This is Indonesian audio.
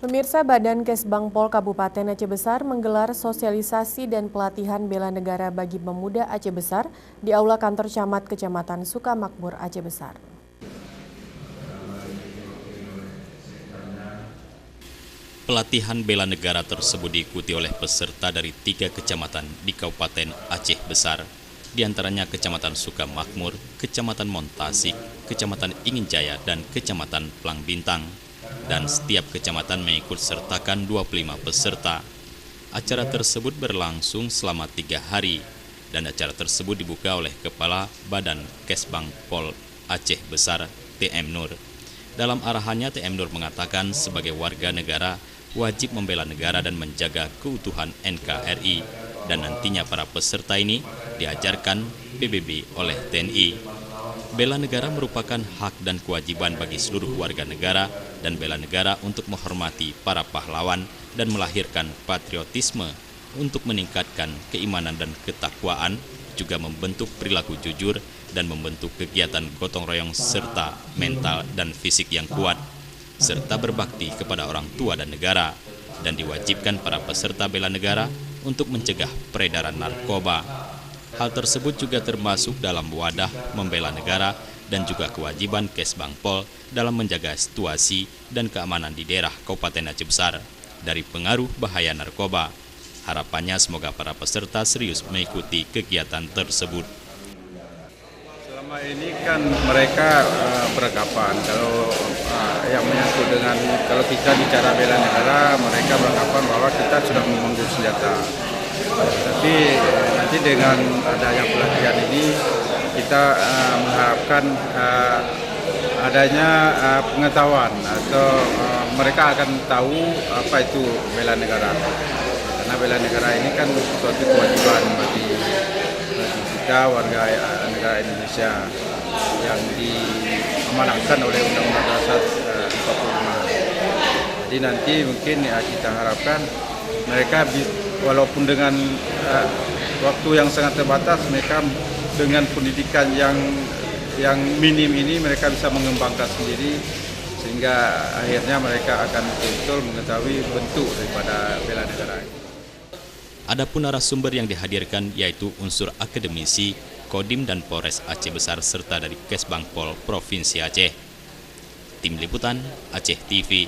Pemirsa, Badan Kesbangpol Kabupaten Aceh Besar menggelar sosialisasi dan pelatihan bela negara bagi pemuda Aceh Besar di Aula Kantor Camat Kecamatan Sukamakmur, Aceh Besar. Pelatihan bela negara tersebut diikuti oleh peserta dari 3 kecamatan di Kabupaten Aceh Besar, di antaranya Kecamatan Sukamakmur, Kecamatan Montasik, Kecamatan Inginjaya, dan Kecamatan Plang Bintang. Dan setiap kecamatan mengikut sertakan 25 peserta. Acara tersebut berlangsung selama 3 hari, dan acara tersebut dibuka oleh Kepala Badan Kesbangpol Aceh Besar, TM Nur. Dalam arahannya, TM Nur mengatakan sebagai warga negara wajib membela negara dan menjaga keutuhan NKRI, dan nantinya para peserta ini diajarkan PBB oleh TNI. Bela negara merupakan hak dan kewajiban bagi seluruh warga negara, dan bela negara untuk menghormati para pahlawan dan melahirkan patriotisme untuk meningkatkan keimanan dan ketakwaan, juga membentuk perilaku jujur dan membentuk kegiatan gotong royong serta mental dan fisik yang kuat, serta berbakti kepada orang tua dan negara, dan diwajibkan para peserta bela negara untuk mencegah peredaran narkoba. Hal tersebut juga termasuk dalam wadah membela negara dan juga kewajiban Kesbangpol dalam menjaga situasi dan keamanan di daerah Kabupaten Aceh Besar dari pengaruh bahaya narkoba. Harapannya semoga para peserta serius mengikuti kegiatan tersebut. Selama ini kan mereka beranggapan kalau yang menyangkut dengan kalau kita bicara bela negara, mereka beranggapan bahwa kita sudah memanggul senjata. Tapi nanti dengan adanya pelatihan ini kita mengharapkan adanya pengetahuan atau mereka akan tahu apa itu bela negara. Karena bela negara ini kan suatu kewajiban bagi kita warga negara Indonesia yang diamanahkan oleh Undang-Undang Dasar 45. Jadi nanti mungkin kita harapkan mereka walaupun dengan waktu yang sangat terbatas, mereka dengan pendidikan yang minim ini mereka bisa mengembangkan sendiri sehingga akhirnya mereka akan betul-betul mengetahui bentuk daripada bela negara. Adapun narasumber yang dihadirkan yaitu unsur akademisi, Kodim dan Polres Aceh Besar serta dari Kesbangpol Provinsi Aceh. Tim Liputan Aceh TV.